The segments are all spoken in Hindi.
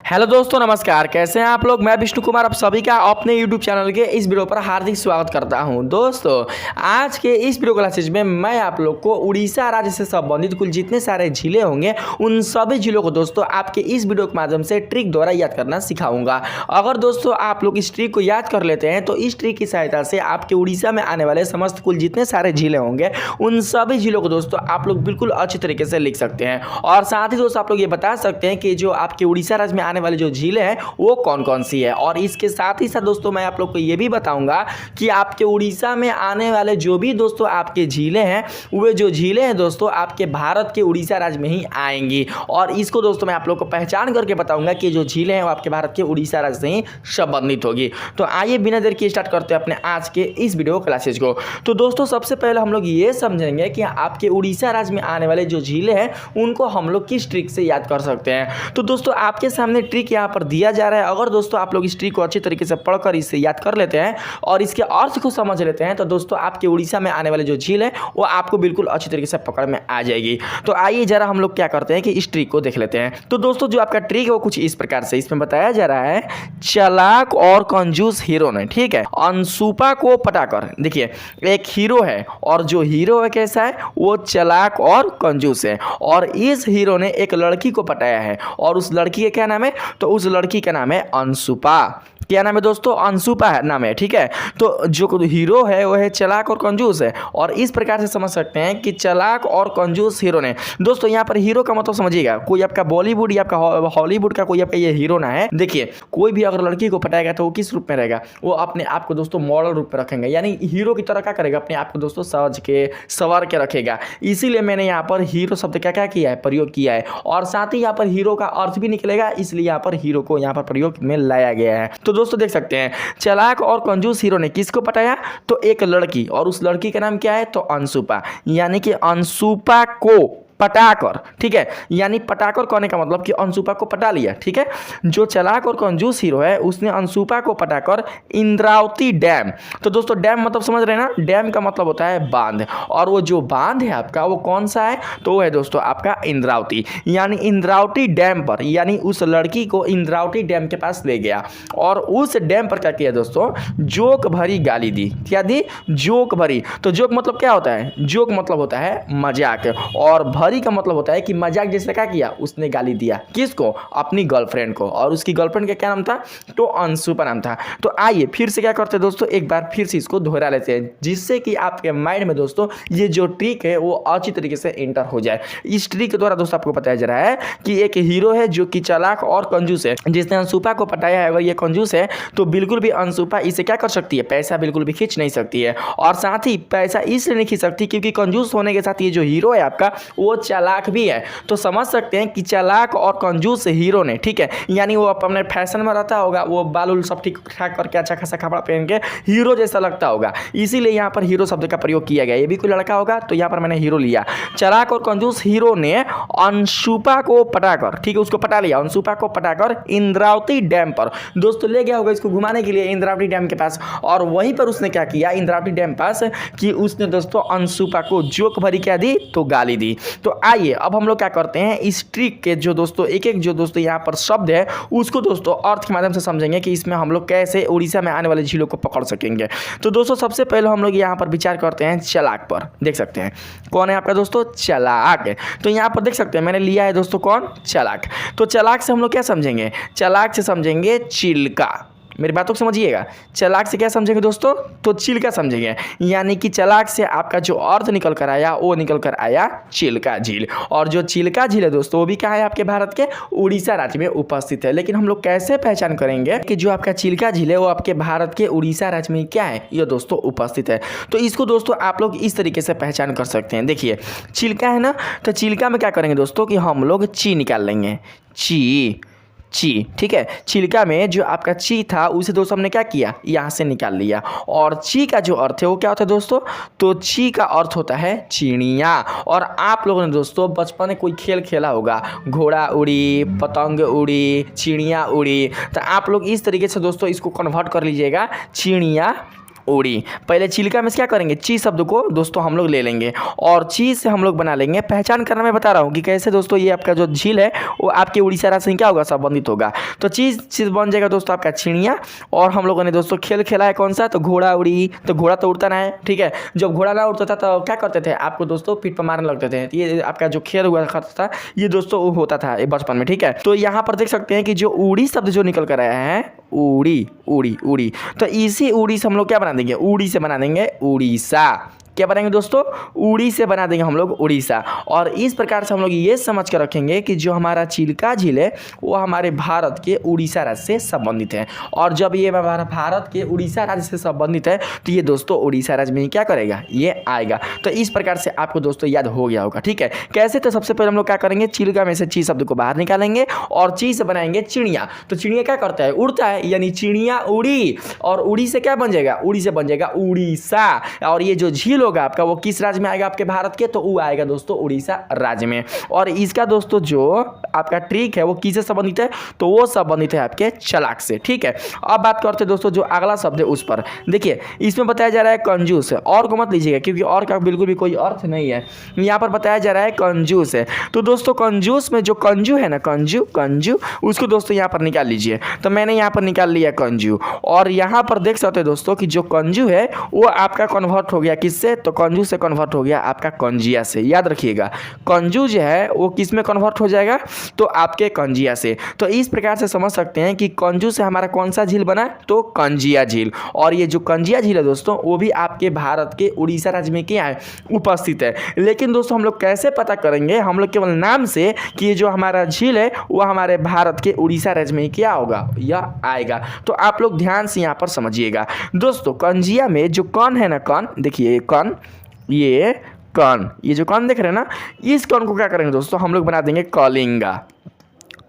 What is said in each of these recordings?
हेलो दोस्तों, नमस्कार। कैसे हैं आप लोग। मैं विष्णु कुमार आप सभी का अपने यूट्यूब चैनल के इस वीडियो पर हार्दिक स्वागत करता हूं। दोस्तों, आज के इस वीडियो क्लासेज में मैं आप लोग को उड़ीसा राज्य से संबंधित कुल जितने सारे जिले होंगे उन सभी जिलों को दोस्तों आपके इस वीडियो के माध्यम से ट्रिक द्वारा याद करना सिखाऊंगा। अगर दोस्तों आप लोग इस ट्रिक को याद कर लेते हैं तो इस ट्रिक की सहायता से आपके उड़ीसा में आने वाले समस्त कुल जितने सारे जिले होंगे उन सभी जिलों को दोस्तों आप लोग बिल्कुल अच्छी तरीके से लिख सकते हैं। और साथ ही दोस्तों आप लोग ये बता सकते हैं कि जो आपके उड़ीसा राज्य में आने वाले जो जिले हैं वो कौन कौन सी है। और इसके साथ ही साथ दोस्तों मैं आप लोग को ये भी बताऊंगा कि आपके उड़ीसा में आने वाले जो भी दोस्तों आपके जिले हैं वे जो जिले हैं दोस्तों आपके भारत के उड़ीसा राज्य में ही आएंगी। और इसको दोस्तों मैं आप लोग को पहचान करके बताऊंगा कि जो जिले हैं वो आपके भारत के उड़ीसा राज्य से ही संबंधित होगी। तो आइए बिना देर के स्टार्ट करते हैं अपने आज के इस वीडियो क्लासेज को। तो दोस्तों सबसे पहले हम लोग ये समझेंगे कि आपके उड़ीसा राज्य में आने वाले जो जिले हैं उनको हम लोग किस ट्रिक से याद कर सकते हैं। तो दोस्तों आपके सामने ट्रिक यहाँ पर दिया जा रहा है। अगर दोस्तों आप लोग इस ट्रिक को अच्छी तरीके से पढ़कर इसे याद कर लेते हैं और इसके अर्थ को समझ लेते हैं तो दोस्तों आपके उड़ीसा में आने वाले जो झील है वो आपको बिल्कुल अच्छी तरीके से पकड़ में आ जाएगी। तो आइए जरा हम लोग क्या करते हैं कि इस ट्रिक को देख लेते हैं। तो दोस्तों जो आपका ट्रिक है वो कुछ इस प्रकार से इसमें बताया जा रहा है। चालाक और कंजूस हीरो ने, ठीक है, अनसुपा को पटाकर। देखिए एक हीरो है और जो हीरो है कैसा है, वो चालाक और कंजूस है। और इस हीरो ने एक लड़की को पटाया है और उस लड़की का क्या नाम है, तो उस लड़की का नाम है अनसुपा। क्या नाम है दोस्तों, अनसुपा है नाम है, ठीक है। तो जो हीरो है वो है चालाक और कंजूस है। और इस प्रकार से समझ सकते हैं कि चालाक और कंजूस हीरो ने, दोस्तों यहाँ पर हीरो का मतलब समझिएगा, कोई आपका बॉलीवुड या आपका हॉलीवुड का कोई आपका ये हीरो ना है। देखिए कोई भी अगर लड़की को पटाएगा तो वो किस रूप में रहेगा, वो अपने आप को दोस्तों मॉडल रूप में रखेंगे, यानी हीरो की तरह क्या करेगा, अपने आप को दोस्तों सज के सवार के रखेगा। इसीलिए मैंने यहाँ पर हीरो शब्द क्या क्या किया है, प्रयोग किया है। और साथ ही यहाँ पर हीरो का अर्थ भी निकलेगा, इसलिए यहाँ पर हीरो को यहाँ पर प्रयोग में लाया गया है। तो दोस्तों देख सकते हैं चालाक और कंजूस हीरो ने किसको पटाया, तो एक लड़की, और उस लड़की का नाम क्या है, तो अनसुपा। यानी कि अनसुपा को पटाकर, ठीक है, यानी पटाकर कहने का मतलब कि अनसुपा को पटा लिया, ठीक है। जो चालाक और कंजूस हीरो है उसने अनसुपा को पटाकर इंद्रावती डैम, तो दोस्तों डैम मतलब समझ रहे हैं ना, डैम का मतलब होता है बांध। और वो जो बांध है आपका वो कौन सा है, तो वो है दोस्तों आपका इंद्रावती। यानी इंद्रावती डैम पर, यानी उस लड़की को इंद्रावती डैम के पास ले गया और उस डैम पर क्या किया दोस्तों, जोक भरी गाली दी। क्या दी, जोक भरी। तो जोक मतलब क्या होता है, जोक मतलब होता है मजाक, और भरी का मतलब होता है कि मजाक जैसे क्या किया, उसने गाली दिया किसको, अपनी गर्लफ्रेंड को। और उसकी गर्लफ्रेंड का क्या नाम था, तो अनसुपा नाम था। तो आइए फिर से क्या करते हैं दोस्तों, एक बार फिर से इसको दोहरा लेते हैं जिससे कि आपके माइंड में दोस्तों ये जो ट्रिक है वो अच्छी तरीके से एंटर हो जाए। इस ट्रिक के द्वारा दोस्तों आपको बताया जा रहा है कि एक हीरो है जो कि चालाक और कंजूस है, जिसने अनसुपा को पटाया है। अगर ये कंजूस है तो बिल्कुल भी अनसुपा इसे क्या कर सकती है, पैसा बिल्कुल भी खींच नहीं सकती है। और साथ ही पैसा इसलिए नहीं खींच सकती क्योंकि कंजूस होने के साथ ये जो हीरो है आपका वो चालाक भी है। तो समझ सकते हैं कि चालाक और कंजूस हीरो ने, ठीक है, यानी वो अपने फैशन में रहता होगा, वो बाल उल सब ठीक ठाक करके अच्छा खासा कपड़ा पहन के हीरो जैसा लगता होगा, इसीलिए यहाँ पर हीरो शब्द का प्रयोग किया गया। ये भी कोई लड़का होगा तो यहाँ पर मैंने हीरो लिया। चालाक और कंजूस हीरो ने अनसुपा को पटाकर, ठीक है, उसको पटा लिया, अनसुपा को पटाकर इंद्रावती डैम पर दोस्तों ले गया होगा इसको घुमाने के लिए इंद्रावती डैम के पास। और वहीं पर उसने क्या किया इंद्रावती डैम पास कि उसने दोस्तों अनसुपा को जोक भरी क्या दी, तो गाली दी। तो आइए अब हम लोग क्या करते हैं, इस ट्रिक के जो दोस्तों एक एक जो दोस्तों यहाँ पर शब्द है उसको दोस्तों अर्थ के माध्यम से समझेंगे कि इसमें हम लोग कैसे उड़ीसा में आने वाले झीलों को पकड़ सकेंगे। तो दोस्तों सबसे पहले हम लोग यहाँ पर विचार करते हैं चालाक पर। देख सकते हैं कौन है आपका दोस्तों, चालाक। तो यहाँ पर देख सकते हैं मैंने लिया है दोस्तों कौन, चालाक। तो चालाक से हम लोग क्या समझेंगे, चालाक से समझेंगे चिल्का। मेरी बातों को समझिएगा, चालाक से क्या समझेंगे दोस्तों, तो चिल्का समझेंगे। यानी कि चालाक से आपका जो अर्थ निकल कर आया वो निकल कर आया चिल्का झील। और जो चिल्का झील है दोस्तों वो भी कहाँ है, आपके भारत के उड़ीसा राज्य में उपस्थित है। लेकिन हम लोग कैसे पहचान करेंगे कि जो आपका चिल्का झील है वो आपके भारत के उड़ीसा राज्य में क्या है, ये दोस्तों उपस्थित है। तो इसको दोस्तों आप लोग इस तरीके से पहचान कर सकते हैं। देखिए चिल्का है ना, तो चिल्का में क्या करेंगे दोस्तों कि हम लोग ची निकाल लेंगे, ची, ठीक है। चिल्का में जो आपका ची था उसे दोस्तों हमने क्या किया, यहाँ से निकाल लिया। और ची का जो अर्थ है वो क्या होता है दोस्तों, तो ची का अर्थ होता है चिड़िया। और आप लोगों ने दोस्तों बचपन में कोई खेल खेला होगा, घोड़ा उड़ी, पतंग उड़ी, चिड़िया उड़ी, तो आप लोग इस तरीके से दोस्तों इसको कन्वर्ट कर लीजिएगा, चिड़िया उड़ी। पहले चिल्का में से क्या करेंगे, ची शब्द को दोस्तों हम लोग ले लेंगे और ची से हम लोग बना लेंगे। पहचान करना मैं बता रहा हूँ कि कैसे दोस्तों ये आपका जो झील है वो आपके उड़ीसा राज्य से क्या होगा, संबंधित होगा। तो चीज़ बन जाएगा दोस्तों आपका चिड़िया। और हम लोगों ने दोस्तों खेल खेला है कौन सा, तो घोड़ा उड़ी। तो घोड़ा तो उड़ता ना है, ठीक है। जब घोड़ा ना उड़ता था तो क्या करते थे, आपको दोस्तों पीठ पर मारने लगते थे। ये आपका जो खेल हुआ करता था ये दोस्तों वो होता था बचपन में, ठीक है। तो यहाँ पर देख सकते हैं कि जो उड़ी शब्द जो निकल कर आया है, उड़ी उड़ी उड़ी, तो इसी उड़ी से हम लोग क्या बना देंगे, उड़ी से बना देंगे उड़ीसा। क्या बनाएंगे दोस्तों, उड़ी से बना देंगे हम लोग उड़ीसा। और इस प्रकार से हम लोग ये समझ कर रखेंगे कि जो हमारा चिल्का झील है वो हमारे भारत के उड़ीसा राज्य से संबंधित है। और जब ये हमारा भारत के उड़ीसा राज्य से संबंधित है तो ये दोस्तों उड़ीसा राज्य में ही क्या करेगा, ये आएगा। तो इस प्रकार से आपको दोस्तों याद हो गया होगा, ठीक है। कैसे, तो सबसे पहले हम लोग क्या करेंगे, चिल्का में से ची शब्द को बाहर निकालेंगे और ची से बनाएंगे चिड़िया। तो चिड़िया क्या करता है, उड़ता है, यानी चिड़िया उड़ी। और उड़ी से क्या बन जाएगा, उड़ी से बन जाएगा उड़ीसा। और ये जो झील होगा आपका वो किस राज्य में आएगा, आपके भारत के, तो वो आएगा दोस्तों उड़ीसा राज्य में। और इसका दोस्तों जो आपका ट्रिक है वो किससे संबंधित है, तो वो संबंधित है आपके चलाक से, ठीक है। अब बात करते हैं दोस्तों जो अगला शब्द है उस पर। देखिए इसमें बताया जा रहा है कंजूस, और को मत लीजिएगा क्योंकि और का बिल्कुल भी कोई अर्थ नहीं है। यहाँ पर बताया जा रहा है कंजूस है। तो दोस्तों कंजूस में जो कंजू है ना, कंजू कंजू, उसको दोस्तों यहाँ पर निकाल लीजिए। तो मैंने यहाँ पर निकाल लिया कंजू। और यहाँ पर देख सकते हैं दोस्तों कि जो कंजू है वो आपका कन्वर्ट हो गया किससे, तो कंजू से कन्वर्ट हो गया आपका कंजिया से। याद रखिएगा कंजू जो है वो किस में कन्वर्ट हो जाएगा, तो आपके कंजिया से। तो इस प्रकार से समझ सकते हैं कि कंजू से हमारा कौन सा झील बना, तो कंजिया झील। और ये जो कंजिया झील है दोस्तों वो भी आपके भारत के उड़ीसा राज्य में क्या है, उपस्थित है। लेकिन दोस्तों हम लोग कैसे पता करेंगे, हम लोग केवल नाम से कि ये जो हमारा झील है वो हमारे भारत के उड़ीसा राज्य में क्या होगा, यह आएगा। तो आप लोग ध्यान से यहाँ पर समझिएगा दोस्तों। कंजिया में जो कण है ना, कण देखिए, कण, ये कण, ये जो कण देख रहे हैं ना, इस कण को क्या करेंगे दोस्तों, हम लोग बना देंगे कलिंगा।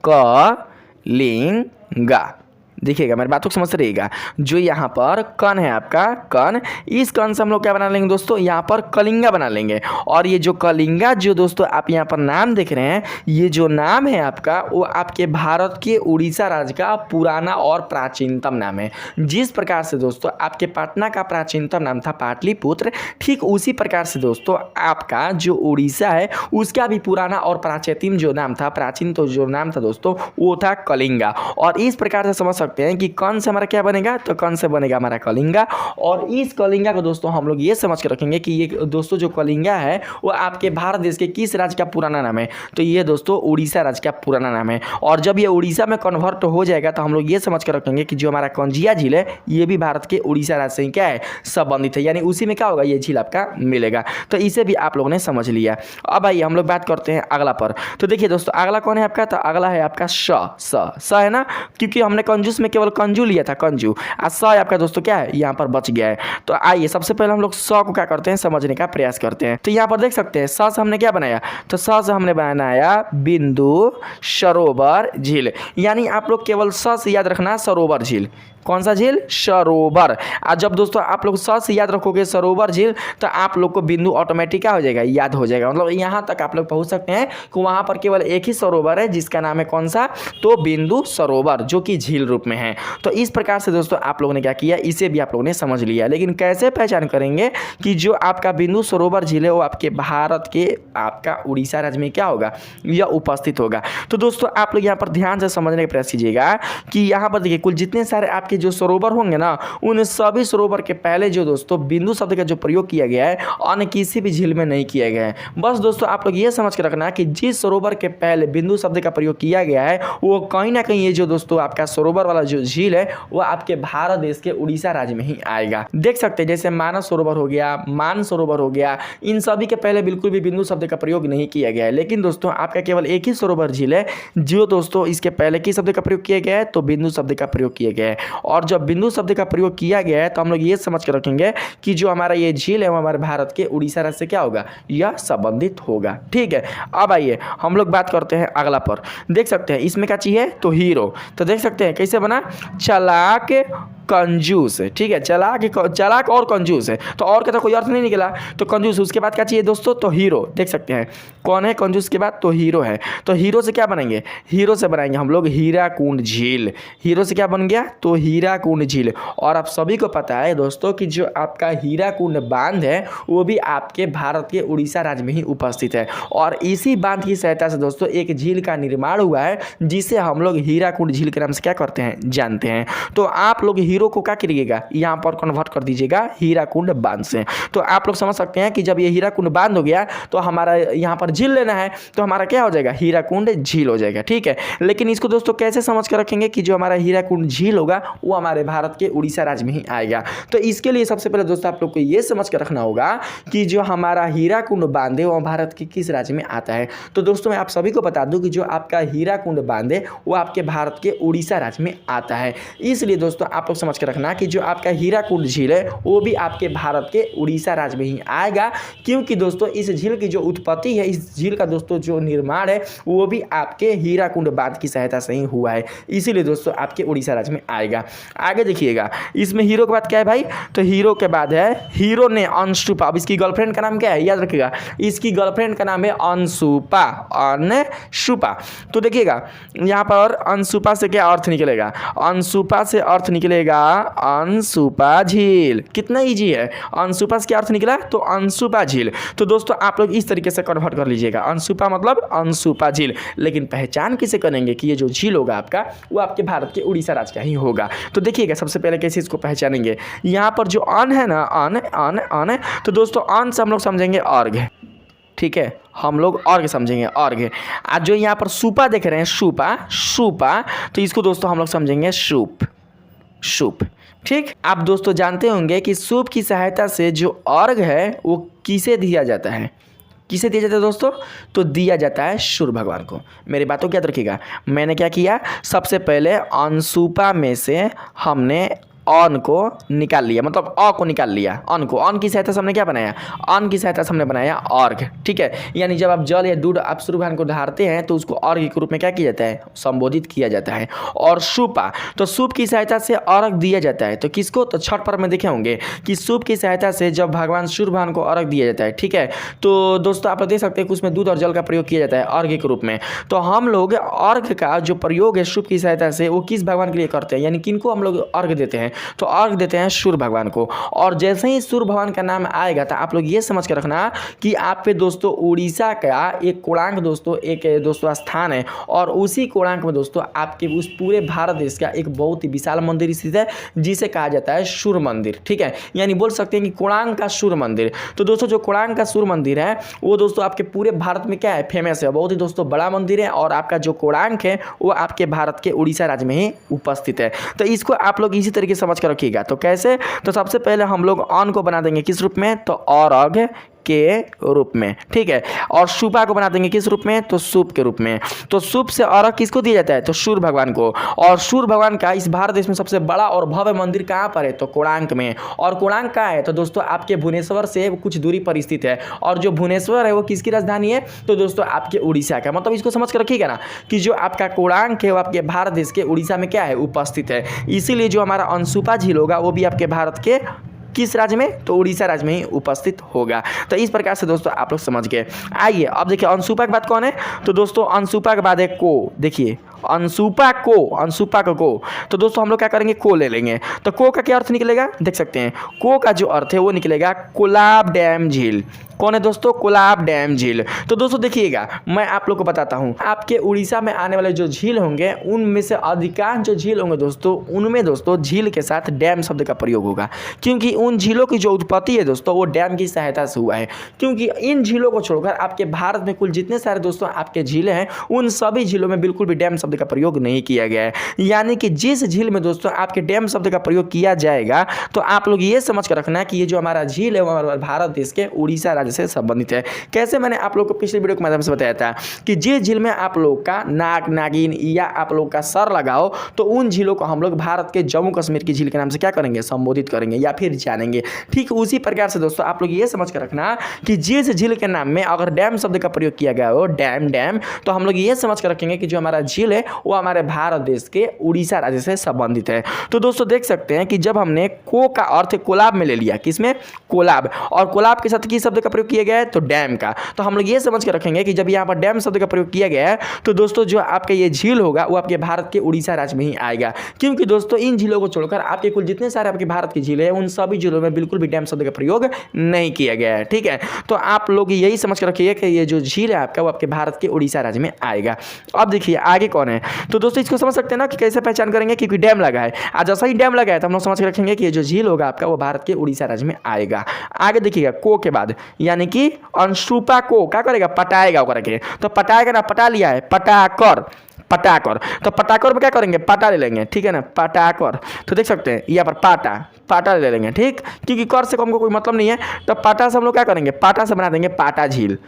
कलिंगा, देखिएगा मेरी बातों को समझ रहिएगा। जो यहाँ पर कण है आपका कण, इस कण से हम लोग क्या बना लेंगे दोस्तों, यहाँ पर कलिंगा बना लेंगे। और ये जो कलिंगा जो दोस्तों आप यहाँ पर नाम देख रहे हैं, ये जो नाम है आपका वो आपके भारत के उड़ीसा राज्य का पुराना और प्राचीनतम नाम है। जिस प्रकार से दोस्तों आपके पटना का प्राचीनतम नाम था पाटलिपुत्र, ठीक उसी प्रकार से दोस्तों आपका जो उड़ीसा है उसका भी पुराना और प्राचीनतम जो नाम था, प्राचीन तो जो नाम था दोस्तों वो था कलिंगा। और इस प्रकार से समझ सकते हैं कि कण से हमारा क्या बनेगा, तो कण से बनेगा हमारा कलिंगा। और इस कलिंगा को दोस्तों हम लोग ये समझ के रखेंगे कि ये दोस्तों जो कलिंगा है वो आपके भारत देश के किस राज्य का पुराना नाम है, तो ये दोस्तों उड़ीसा राज्य का पुराना नाम है। और जब ये उड़ीसा में कन्वर्ट हो जाएगा तो हम लोग ये समझ कर रखेंगे कि जो हमारा कंजिया झील है ये भी भारत के उड़ीसा राज्य से क्या है, संबंधित है, यानी उसी में क्या होगा, ये झील आपका मिलेगा। तो इसे भी आप लोगों ने समझ लिया। अब आइए हम लोग बात करते हैं अगला पर। तो देखिए दोस्तों अगला कौन है आपका, तो अगला है आपका स है ना, क्योंकि हमने कंजूस में केवल कंजू लिया था, कंजू। आज स आपका दोस्तों क्या है, यहाँ पर बच गया है। तो आइए सबसे पहले हम लोग स को क्या करते हैं, समझने का प्रयास करते हैं। तो यहाँ पर देख सकते हैं स से हमने क्या बनाया, तो स से हमने बनाया बिंदु सरोवर झील। यानी आप लोग केवल स से याद रखना सरोवर झील। कौन सा झील, सरोवर। आज जब दोस्तों आप लोग स से याद रखोगे सरोवर झील तो आप लोग को बिंदु ऑटोमेटिक क्या हो जाएगा, याद हो जाएगा। मतलब यहाँ तक आप लोग पहुँच सकते हैं कि वहाँ पर केवल एक ही सरोवर है जिसका नाम है कौन सा, तो बिंदु सरोवर, जो कि झील रूप में है। तो इस प्रकार से दोस्तों आप लोगों ने क्या किया, इसे भी आप लोगों ने समझ लिया। लेकिन कैसे पहचान करेंगे कि जो आपका बिंदु सरोवर झील है वो आपके भारत के आपका उड़ीसा राज्य में क्या होगा, यह उपस्थित होगा। तो दोस्तों आप लोग यहाँ पर ध्यान से समझने का प्रयास कीजिएगा कि यहाँ पर देखिए कुल जितने सारे आपके जो सरोवर होंगे ना, उन सभी सरोवर के पहले जो दोस्तों बिंदु शब्द का जो प्रयोग किया गया है अन्य किसी भी झील में नहीं किया गया है। बस दोस्तों आप लोग ये समझ के रखना कि जिस सरोवर के पहले बिंदु शब्द का प्रयोग किया गया है वो कहीं ना कहीं ये जो दोस्तों आपका सरोवर वाला जो झील है वो आपके भारत देश के उड़ीसा राज्य में ही आएगा। देख सकते हैं जैसे मानस सरोवर हो गया, मान सरोवर हो गया, इन सभी के पहले बिल्कुल भी बिंदु शब्द का प्रयोग नहीं किया गया है। लेकिन दोस्तों आपका केवल एक ही सरोवर झील है जो दोस्तों इसके पहले किस शब्द का प्रयोग किया गया है, तो बिंदु शब्द का प्रयोग किया गया है। और जब बिंदु शब्द का प्रयोग किया गया है तो हम लोग ये समझ कर रखेंगे कि जो हमारा ये झील है वो हमारे भारत के उड़ीसा राज्य से क्या होगा, यह संबंधित होगा। ठीक है, अब आइए हम लोग बात करते हैं अगला पर। देख सकते हैं इसमें क्या चाहिए, तो हीरो। तो देख सकते हैं कैसे बना, चालाक कंजूस है, ठीक है, चालाक और कंजूस है। तो और का तो कोई अर्थ नहीं निकला, तो कंजूस। उसके बाद क्या चाहिए दोस्तों, तो हीरो। देख सकते हैं कौन है कंजूस के बाद, तो हीरो है। तो हीरो से क्या बनेंगे, हीरो से बनाएंगे हम लोग हीराकुंड झील। हीरो से क्या बन गया, तो हीराकुंड झील। और आप सभी को पता है दोस्तों कि जो आपका हीराकुंड बांध है वो भी आपके भारत के उड़ीसा राज्य में ही उपस्थित है। और इसी बांध की सहायता से दोस्तों एक झील का निर्माण हुआ है जिसे हम लोग हीराकुंड झील के नाम से क्या करते हैं, जानते हैं। तो आप लोग हीरो को क्या करिएगा, यहाँ पर कन्वर्ट कर दीजिएगा हीराकुंड बांध से। तो आप लोग समझ सकते हैं कि जब ये हीराकुंड बांध हो गया तो हमारा यहाँ पर झील लेना है, तो हमारा क्या हो जाएगा, हीराकुंड झील हो जाएगा, ठीक है। लेकिन इसको दोस्तों कैसे समझ कर रखेंगे कि जो हमारा हीराकुंड झील होगा वो हमारे भारत के उड़ीसा राज्य में ही आएगा। तो इसके लिए सबसे पहले दोस्तों आप लोग को ये समझ कर रखना होगा कि जो हमारा हीराकुंड बांध है वो भारत के किस राज्य में आता है। तो दोस्तों मैं आप सभी को बता दूं कि जो आपका हीराकुंड बांध है वो आपके भारत के उड़ीसा राज्य में आता है। इसलिए दोस्तों आप लोग समझ कर रखना कि जो आपका हीराकुंड झील है वो भी आपके भारत के उड़ीसा राज्य में ही आएगा, क्योंकि दोस्तों इस झील की जो उत्पत्ति है, इस झील का दोस्तों जो निर्माण है वो भी आपके हीराकुंड बांध की सहायता से ही हुआ है। इसीलिए दोस्तों आपके उड़ीसा राज्य में आएगा। आगे देखिएगा, इसमें हीरो के बाद क्या है भाई, तो हीरो के बाद है हीरो ने अंशुपा। अब इसकी गर्लफ्रेंड का नाम क्या है, याद रखिएगा, इसकी गर्लफ्रेंड का नाम है अंशुपा, अंशुपा। तो देखिएगा यहाँ पर अंशुपा से क्या अर्थ निकलेगा, अंशुपा से अर्थ निकलेगा अंशुपा झील। कितना इजी है, अंशुपा से क्या अर्थ निकला, तो अंशुपा झील। तो दोस्तों आप लोग इस तरीके से कन्वर्ट कर लीजिएगा, अंशुपा मतलब अंशुपा झील। लेकिन पहचान किसे करेंगे कि ये जो झील होगा आपका वो आपके भारत के उड़ीसा राज्य का ही होगा। तो देखिएगा सबसे पहले कैसे इसको पहचानेंगे, यहाँ पर जो अन है ना, अन अन अन, तो दोस्तों अन से हम लोग समझेंगे अर्घ, ठीक है, हम लोग अर्घ समझेंगे अर्घ। आज जो यहाँ पर सुपा देख रहे हैं, सुपा सुपा, तो इसको दोस्तों हम लोग समझेंगे सूप, सूप, ठीक। आप दोस्तों जानते होंगे कि सूप की सहायता से जो अर्घ है वो किसे दिया जाता है, किसे दिया जाता है दोस्तों, तो दिया जाता है सूर्य भगवान को। मेरी बातों को याद रखिएगा, मैंने क्या किया, सबसे पहले अंशुपा में से हमने अन को निकाल लिया, मतलब अ को निकाल लिया, अन को, अन की सहायता से हमने क्या बनाया, अन की सहायता से हमने बनाया अर्घ, ठीक है। यानी जब आप जल या दूध आप सूर्य भगवान को ढारते हैं तो उसको अर्घ के रूप में क्या किया जाता है, संबोधित किया जाता है। और सूपा, तो सूप की सहायता से अर्घ दिया जाता है, तो किसको, तो छठ पर्व में देखे होंगे कि सूप की सहायता से जब भगवान सूर्य भगवान को अर्घ दिया जाता है, ठीक है। तो दोस्तों आप लोग देख सकते हैं कि उसमें दूध और जल का प्रयोग किया जाता है अर्घ के रूप में। तो हम लोग अर्घ का जो प्रयोग है सूप की सहायता से वो किस भगवान के लिए करते हैं, यानी किनको हम लोग अर्घ देते हैं, तो अर्घ देते हैं सूर्य भगवान को। और जैसे ही सूर्य भगवान का नाम आएगा तो आप लोग ये समझ कर रखना कि आप पे दोस्तों उड़ीसा का एक कोणार्क दोस्तों एक दोस्तों स्थान है, और उसी कोणार्क में दोस्तों आपके उस पूरे भारत देश का एक बहुत ही विशाल मंदिर स्थित है जिसे कहा जाता है सूर्य मंदिर, ठीक है। यानी बोल सकते हैं कि कोणार्क का सूर्य मंदिर। तो दोस्तों जो कोणार्क का सूर्य मंदिर है वो दोस्तों आपके पूरे भारत में क्या है, फेमस है, बहुत ही दोस्तों बड़ा मंदिर है। और आपका जो कोणार्क है वो आपके भारत के उड़ीसा राज्य में ही उपस्थित है। तो इसको आप लोग इसी तरीके से समझ कर रखिएगा। तो कैसे, तो सबसे पहले हम लोग अन को बना देंगे किस रूप में, तो अर्घ के रूप में, ठीक है। और सूपा को बना देंगे किस रूप में, तो सूप के रूप में। तो सूप से अर्घ किसको दिया जाता है, तो सूर्य भगवान को। और सूर्य भगवान का इस भारत देश में सबसे बड़ा और भव्य मंदिर कहाँ पर है, तो कोणार्क में। और कोणार्क कहाँ है, तो दोस्तों आपके भुवनेश्वर से कुछ दूरी पर स्थित है। और जो भुवनेश्वर है वो किसकी राजधानी है, तो दोस्तों आपके उड़ीसा का। मतलब इसको समझ कर रखिएगा ना कि जो आपका कोणार्क है वो आपके भारत देश के उड़ीसा में क्या है, उपस्थित है। इसीलिए जो हमारा अंशुपा झील होगा वो भी आपके भारत के किस राज्य में, तो उड़ीसा राज्य में ही उपस्थित होगा। तो इस प्रकार से दोस्तों आप लोग समझ गए। आइए अब देखिए अंशुपा के बाद कौन है, तो दोस्तों अंशुपा के बाद है को। देखिए अंशुपा को, अंशुपा को, तो दोस्तों हम लोग क्या करेंगे, को ले लेंगे। तो को का क्या अर्थ निकलेगा, देख सकते हैं को का जो अर्थ है वो निकलेगा कोलाब डैम झील। कौन है दोस्तों, कोलाब डैम झील। तो दोस्तों देखिएगा मैं आप लोग को बताता हूँ, आपके उड़ीसा में आने वाले जो झील होंगे उनमें से अधिकांश जो झील होंगे दोस्तों उनमें दोस्तों झील के साथ डैम शब्द का प्रयोग होगा, क्योंकि उन झीलों की जो उत्पत्ति है दोस्तों वो डैम की सहायता से हुआ है। क्योंकि इन झीलों को छोड़कर आपके भारत में कुल जितने सारे दोस्तों आपके झीलें हैं उन सभी झीलों में बिल्कुल भी डैम शब्द का प्रयोग नहीं किया गया है। यानी कि जिस झील में दोस्तों आपके डैम शब्द का प्रयोग किया जाएगा तो आप लोग ये समझ कर रखना कि ये जो हमारा झील है वो हमारे भारत देश के उड़ीसा राज्य से संबंधित है। कैसे, मैंने आप लोग को पिछले वीडियो के माध्यम से बताया था कि जिस झील में आप लोग का नाक नागिन या आप लोग का सर लगाओ तो उन झीलों को हम लोग भारत के जम्मू कश्मीर की झील के नाम से क्या करेंगे, संबोधित करेंगे या फिर जानेंगे। ठीक उसी प्रकार से दोस्तों आप लोग ये समझ कर रखना कि जिस झील के नाम में अगर डैम शब्द का प्रयोग किया गया हो, डैम डैम, तो हम लोग ये समझ कर रखेंगे कि जो हमारा झील है है वो हमारे भारत देश के उड़ीसा राज्य से संबंधित है। तो दोस्तों देख सकते हैं कि जब हमने को का अर्थ कोलाब में ले लिया, किसमें, कोलाब, और कोलाब के साथ किस शब्द का प्रयोग किया गया है, तो डैम का। तो हम लोग ये समझ के रखेंगे कि जब यहाँ पर डैम शब्द का प्रयोग किया गया है तो दोस्तों जो आपका ये झील होगा वो आपके भारत के उड़ीसा राज्य में ही आएगा, क्योंकि दोस्तों इन झीलों को छोड़कर आपके कुल जितने सारे आपके भारत की झीलें हैं उन सभी झीलों में बिल्कुल भी डैम शब्द का प्रयोग नहीं किया गया है। ठीक है, तो आप लोग यही समझ के रखिए कि ये जो झील है आपका वो आपके भारत के उड़ीसा राज्य में आएगा। अब देखिए आगे कौन है, तो दोस्तों इसको समझ सकते हैं ना कि कैसे पहचान करेंगे, क्योंकि डैम लगा है। आज जैसा ही डैम लगा है तो हम लोग समझ के रखेंगे कि ये जो झील होगा आपका वो भारत के उड़ीसा राज्य में आएगा। आगे देखिएगा को के बाद यानी कि अंशुपा को क्या करेगा, पटाएगा करके, तो पटाएगा ना, पटा लिया है, पटाकर, पटाकर, तो पटाकर में क्या करेंगे, पाटा ले लेंगे। ठीक है ना, पटाकर, तो देख सकते हैं यहाँ पर पाटा, पाटा ले लेंगे। ठीक, क्योंकि कर से हमको कोई मतलब नहीं है, तो पाटा से हम लोग क्या करेंगे, पाटा से बना देंगे पाटा झील।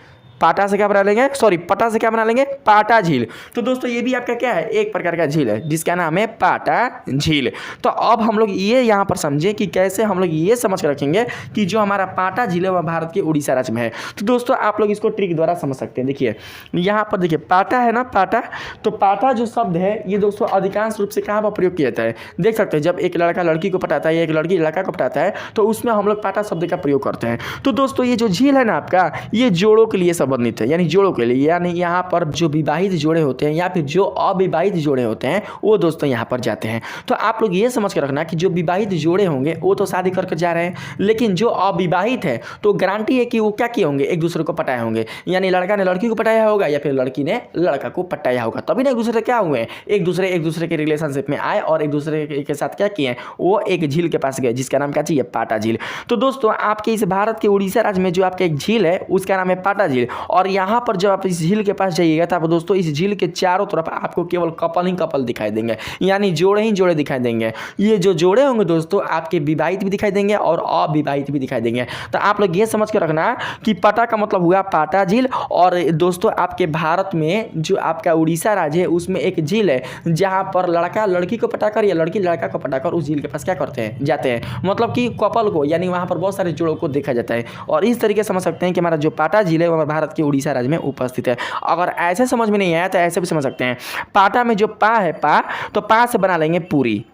पाटा से क्या बना लेंगे, सॉरी पटा से क्या बना लेंगे, पाटा झील। तो दोस्तों ये भी आपका क्या है, एक प्रकार का झील है जिसका नाम है पाटा झील। तो अब हम लोग ये यहाँ पर समझें कि कैसे हम लोग ये समझ कर रखेंगे कि जो हमारा पाटा झील है वह भारत के उड़ीसा राज्य में है। तो दोस्तों आप लोग इसको ट्रिक द्वारा समझ सकते हैं। देखिए यहाँ पर देखिए पाटा है ना, पाटा, तो पाटा जो शब्द है ये दोस्तों अधिकांश रूप से कहाँ पर प्रयोग किया जाता है, देख सकते हैं जब एक लड़का लड़की को पटाता है या एक लड़की लड़का को पटाता है तो उसमें हम लोग पाटा शब्द का प्रयोग करते हैं। तो दोस्तों ये जो झील है ना आपका, ये जोड़ों के लिए संबंधित है, यानी जोड़ों के लिए, यानी यहाँ पर जो विवाहित जोड़े होते हैं या फिर जो अविवाहित जोड़े होते हैं वो दोस्तों यहाँ पर जाते हैं। तो आप लोग ये समझ कर रखना कि जो विवाहित जोड़े होंगे वो तो शादी करके जा रहे हैं, लेकिन जो अविवाहित है तो गारंटी है कि वो क्या किए होंगे, एक दूसरे को पटाए होंगे, यानी लड़का ने लड़की को पटाया होगा या फिर लड़की ने लड़का को पटाया होगा, तभी ना एक दूसरे क्या हुए, एक दूसरे के रिलेशनशिप में आए और एक दूसरे के साथ क्या किए, वो एक झील के पास गए जिसका नाम क्या चाहिए, पाटा झील। तो दोस्तों आपके इस भारत के उड़ीसा राज्य में जो आपका एक झील है उसका नाम है पाटा झील, और यहाँ पर जब आप इस झील के पास जाइएगा तो आप दोस्तों इस झील के चारों तरफ आपको केवल कपल ही कपल दिखाई देंगे, यानी जोड़े ही जोड़े दिखाई देंगे। ये जो जोड़े होंगे दोस्तों आपके विवाहित भी दिखाई देंगे और अविवाहित भी दिखाई देंगे। तो आप लोग ये समझ कर रखना कि पटा का मतलब हुआ पाटा झील, और दोस्तों आपके भारत में जो आपका उड़ीसा राज्य है उसमें एक झील है जहाँ पर लड़का लड़की को पटाकर या लड़की लड़का को पटाकर उस झील के पास क्या करते हैं, जाते हैं, मतलब कि कपल को, यानी वहाँ पर बहुत सारे जोड़ों को देखा जाता है। और इस तरीके से समझ सकते हैं कि हमारा जो पाटा झील है वो भारत के उड़ीसा राज्य में उपस्थित है। अगर ऐसे समझ में नहीं आया तो ऐसे भी समझ सकते हैं, पाटा में जो पा है, पा, तो पा से बना लेंगे पूरी,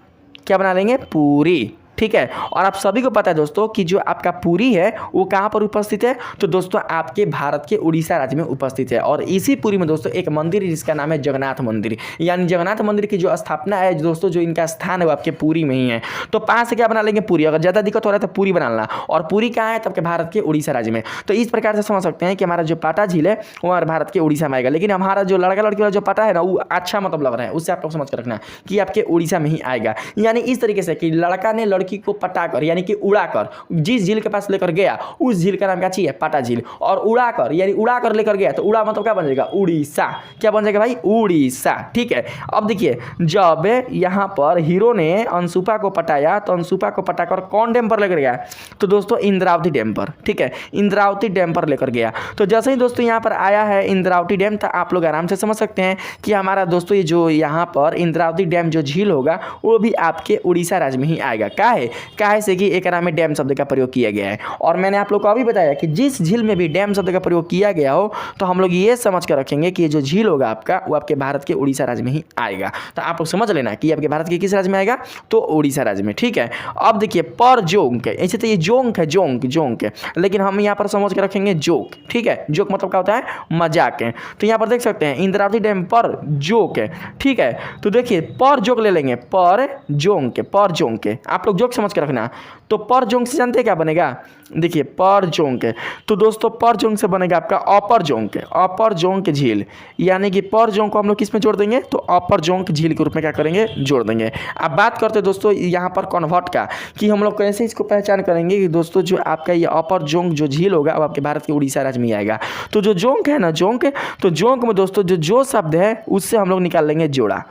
क्या बना लेंगे, पूरी। ठीक है, और आप सभी को पता है दोस्तों कि जो आपका पुरी है वो कहाँ पर उपस्थित है, तो दोस्तों आपके भारत के उड़ीसा राज्य में उपस्थित है। और इसी पुरी में दोस्तों एक मंदिर है जिसका नाम है जगन्नाथ मंदिर, यानी जगन्नाथ मंदिर की जो स्थापना है दोस्तों, जो इनका स्थान है वो आपके पुरी में ही है। तो पास से क्या बना लेंगे, पूरी। अगर ज़्यादा दिक्कत हो रहा है तो पूरी बना लेना, और पूरी कहाँ है, तो आपके भारत के उड़ीसा राज्य में। तो इस प्रकार से समझ सकते हैं कि हमारा जो पाटा झील है वो हमारे भारत के उड़ीसा में आएगा, लेकिन हमारा जो लड़का लड़की वाला जो पाटा है ना वो अच्छा मतलब लग रहा है, उससे आप लोग समझ कर रखना कि आपके उड़ीसा में ही आएगा। यानी इस तरीके से कि लड़का ने लड़की को पटाकर यानी कि उड़ाकर जिस झील के पास लेकर गया उस झील का नाम क्या चाहिए, पाटा झील। और उड़ाकर यानी उड़ाकर लेकर गया, तो उड़ा मतलब क्या बन जाएगा, उड़ीसा। क्या बन जाएगा भाई, उड़ीसा। ठीक है, अब देखिए जब यहाँ पर हीरो ने अंशुपा को पटाया तो अंशुपा को पटाकर कौन डैम पर लेकर गया, तो दोस्तों इंद्रावती डैम पर। ठीक है, इंद्रावती डैम पर लेकर गया। तो जैसे ही दोस्तों यहाँ पर आया है इंद्रावती डैम, तो आप लोग आराम से समझ सकते हैं कि हमारा दोस्तों ये जो यहाँ पर इंद्रावती डैम जो झील होगा वो भी आपके उड़ीसा राज्य में ही आएगा। काहे से कि एक नाम में डैम शब्द का प्रयोग किया गया है। और मैंने आप लोग को अभी बताया कि जिस झील में भी डैम शब्द का प्रयोग किया गया हो तो हम लोग ये समझ कर रखेंगे कि ये जो झील होगा आपका वो आपके भारत के उड़ीसा राज्य में ही आएगा। तो आप लोग समझ लेना कि आपके भारत के किस राज्य में आएगा, तो उड़ीसा राज्य में। ठीक है, अब देखिए पर जोंक, ऐसे तो ये जोंक है, जोंक है, लेकिन हम यहाँ पर समझ कर रखेंगे जोक। ठीक है, जोक मतलब क्या होता है, मजाक है। तो यहाँ पर देख सकते हैं इंद्रावती डैम पर जोक है। ठीक है, तो देखिए पर जोक ले लेंगे, पर जोंक, आप लोग जोक समझ कर रखना। तो पर जोंक से जानते हैं क्या बनेगा, देखिए पर जोंक है, तो दोस्तों पर जोंक से बनेगा आपका अपर जोंक झील, यानी कि पर जोंक को हम लोग किस में जोड़ देंगे, तो अपर जोंक झील के रूप में क्या करेंगे, जोड़ देंगे। अब बात करते हैं दोस्तों यहाँ पर कन्वर्ट का, कि हम लोग कैसे इसको पहचान करेंगे कि दोस्तों जो आपका ये अपर जोंक जो झील होगा वो आपके भारत के उड़ीसा राज्य में आएगा। तो जो जोंक है ना, तो जोंक में दोस्तों जो शब्द है उससे हम लोग निकाल लेंगे जोड़ा।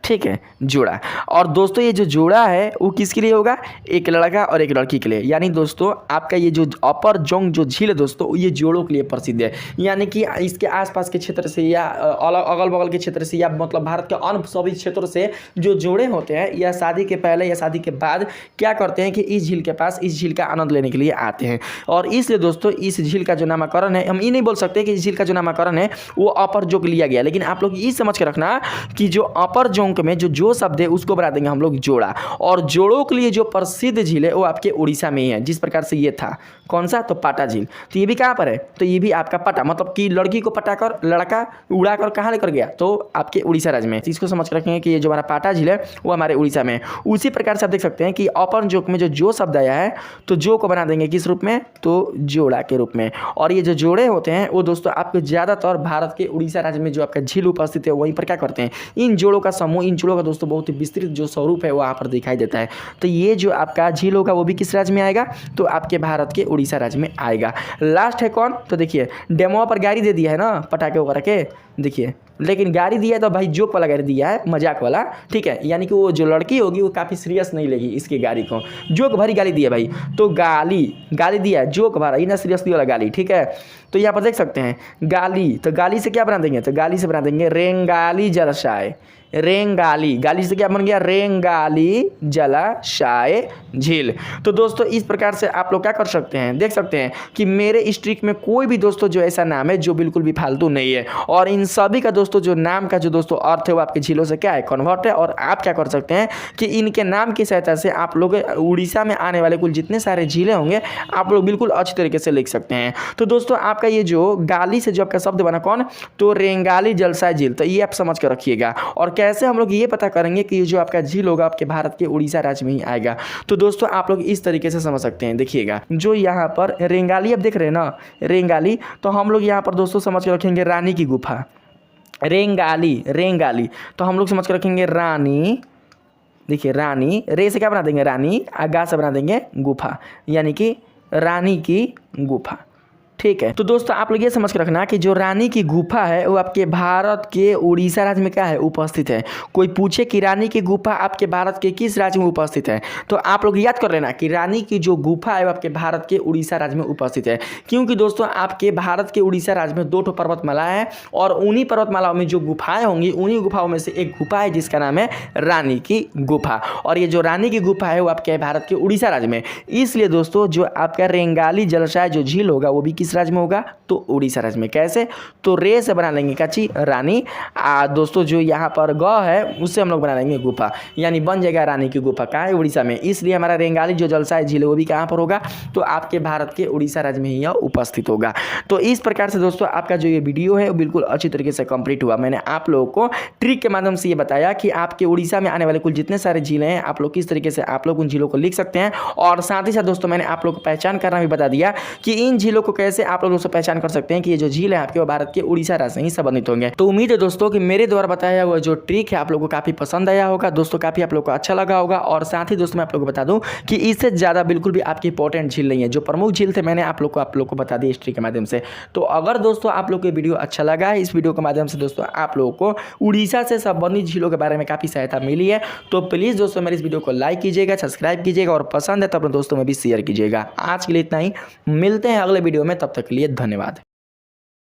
ठीक है, जोड़ा। और दोस्तों ये जो जोड़ा है वो किसके लिए होगा, एक लड़का और एक लड़की के लिए। यानी दोस्तों आपका ये जो अपर जोंग जो झील है दोस्तों ये जोड़ों के लिए प्रसिद्ध है। यानी कि इसके आसपास के क्षेत्र से या अगल बगल के क्षेत्र से या मतलब भारत के अन्य सभी क्षेत्रों से जो जोड़े होते हैं या शादी के पहले या शादी के बाद क्या करते हैं कि इस झील के पास इस झील का आनंद लेने के लिए आते हैं। और इसलिए दोस्तों इस झील का जो नामकरण है, हम ये नहीं बोल सकते कि इस झील का जो नामकरण है वो अपर जोंग लिया गया, लेकिन आप लोग ये समझ के रखना कि जो अपर जोंग में जो शब्द है उसको बना देंगे हम लोग जोड़ा। और जोड़ों के लिए जो प्रसिद्ध झील है वो आपके उड़ीसा में ही है। जिस प्रकार से ये था कौन सा, तो पाटा झील, तो ये भी कहाँ पर है, तो ये भी आपका पाटा मतलब कि लड़की को पटाकर लड़का उड़ाकर कहाँ लेकर गया, तो आपके उड़ीसा राज्य में। इसको समझ कर रखेंगे कि ये जो हमारा पाटा झील है वो हमारे उड़ीसा में है। उसी प्रकार से आप देख सकते हैं कि अपर जोक में जो शब्द आया है तो जो को बना देंगे किस रूप में, तो जोड़ा के रूप में। और ये जो जोड़े होते हैं वो दोस्तों आपके ज़्यादातर भारत के उड़ीसा राज्य में जो आपका झील उपस्थित है वहीं पर क्या करते हैं, इन जोड़ों का समूह, इन जोड़ों का दोस्तों बहुत ही विस्तृत जो स्वरूप है वो यहाँ पर दिखाई देता है। तो ये जो आपका झील होगा वो भी किस राज्य में आएगा, तो आपके भारत के उड़ीसा राज्य में आएगा। लास्ट है कौन, तो देखिए डेमो पर गाड़ी दे दिया है ना पटाखे वगैरह के, देखिए लेकिन गाड़ी दिया है तो भाई जोक वाला गाड़ी दिया है, मजाक वाला, ठीक है। यानी कि वो जो लड़की होगी वो काफ़ी सीरियस नहीं लेगी इसकी गाड़ी को, जोक भरी गाली दिया भाई, तो गाली दिया है जोक भरा, ये ना सीरियसली वाला गाली, ठीक है। तो यहाँ पर देख सकते हैं गाली, तो गाली से क्या बना देंगे, तो गाली से बना देंगे रेंगाली जलाशय। रेंगाली, गाली से क्या बन गया, रेंगाली जलाशय झील। तो दोस्तों इस प्रकार से आप लोग क्या कर सकते हैं, देख सकते हैं कि मेरे इस ट्रिक में कोई भी दोस्तों जो ऐसा नाम है जो बिल्कुल भी फालतू नहीं है। और इन सभी का दोस्तों जो नाम का जो दोस्तों अर्थ है वो आपके झीलों से क्या है, कन्वर्ट है। और आप क्या कर सकते हैं कि इनके नाम की सहायता से आप लोग उड़ीसा में आने वाले कुल जितने सारे झीलें होंगे आप लोग बिल्कुल अच्छी तरीके से लिख सकते हैं। तो दोस्तों आपका ये जो गाली से जो आपका शब्द बना कौन, तो रेंगाली जलाशय झील, तो ये आप समझ कर रखिएगा। और कैसे हम लोग ये पता करेंगे कि ये जो आपका झील होगा आपके भारत के उड़ीसा राज्य में ही आएगा, तो दोस्तों आप लोग इस तरीके से समझ सकते हैं। देखिएगा जो यहाँ पर रेंगाली आप देख रहे हैं ना, रेंगाली, तो हम लोग यहाँ पर दोस्तों समझ के रखेंगे रानी की गुफा। रेंगाली तो हम लोग समझ कर रखेंगे रानी, देखिए रानी, रे से क्या बना देंगे रानी, आगा से बना देंगे गुफा, यानी कि रानी की गुफा, ठीक है। तो दोस्तों आप लोग ये समझ के रखना कि जो रानी की गुफा है वो आपके भारत के उड़ीसा राज्य में क्या है, उपस्थित है। कोई पूछे कि रानी की गुफा आपके भारत के किस राज्य में उपस्थित है, तो आप लोग याद कर लेना कि रानी की जो गुफा है वो आपके भारत के उड़ीसा राज्य में उपस्थित है। क्योंकि दोस्तों आपके भारत के उड़ीसा राज्य में 2 पर्वतमाला है और उन्हीं पर्वतमालाओं में जो गुफाएं होंगी उन्हीं गुफाओं में से एक गुफा है जिसका नाम है रानी की गुफा। और ये जो रानी की गुफा है वो आपके भारत के उड़ीसा राज्य में, इसलिए दोस्तों जो आपका रेंगाली जलाशय जो झील होगा वो भी किस राज्य में होगा, तो उड़ीसा राज्य में। कैसे, तो रे से बना लेंगे काची रानी, दोस्तों जो यहाँ पर ग है उससे हम लोग बना लेंगे गुफा, यानी बन जाएगा रानी की गुफा। कहाँ है, उड़ीसा में। इसलिए हमारा रेंगाली जो जलाशय झील है वो भी कहाँ पर होगा, तो आपके भारत के उड़ीसा राज्य में ही यह उपस्थित होगा। तो इस प्रकार से दोस्तों आपका जो ये वीडियो है वो बिल्कुल अच्छी तरीके से कंप्लीट हुआ। मैंने आप लोगों को ट्रिक के माध्यम से ये बताया कि आपके उड़ीसा में आने वाले कुल जितने सारे झीलें हैं आप लोग किस तरीके से आप लोग उन झीलों को लिख सकते हैं। और साथ ही साथ दोस्तों मैंने आप लोग को पहचान करना भी बता दिया कि इन झीलों को कैसे आप लोग दोस्तों पहचान कर सकते हैं कि ये जो झील है आपके वो भारत के उड़ीसा राज्य से ही संबंधित होंगे। तो उम्मीद है दोस्तों कि मेरे द्वारा बताया हुआ जो ट्रिक है आप लोगों को काफी पसंद आया होगा दोस्तों, काफी आप लोग को अच्छा लगा होगा। और साथ ही दोस्तों मैं आप लोग को बता दूं कि इससे ज्यादा बिल्कुल भी आपकी इंपॉर्टेंट झील नहीं है। जो प्रमुख झील थे मैंने आप लोग को बता दिया इस ट्रिक के माध्यम से। तो अगर दोस्तों आप लोग को वीडियो अच्छा लगा है, इस वीडियो के माध्यम से दोस्तों आप लोगों को उड़ीसा से संबंधित झीलों के बारे में काफी सहायता मिली है, तो प्लीज दोस्तों मेरे इस वीडियो को लाइक कीजिएगा, सब्सक्राइब कीजिएगा और पसंद है तो अपने दोस्तों में भी शेयर कीजिएगा। आज के लिए इतना ही, मिलते हैं अगले वीडियो में, तब तक के लिए धन्यवाद।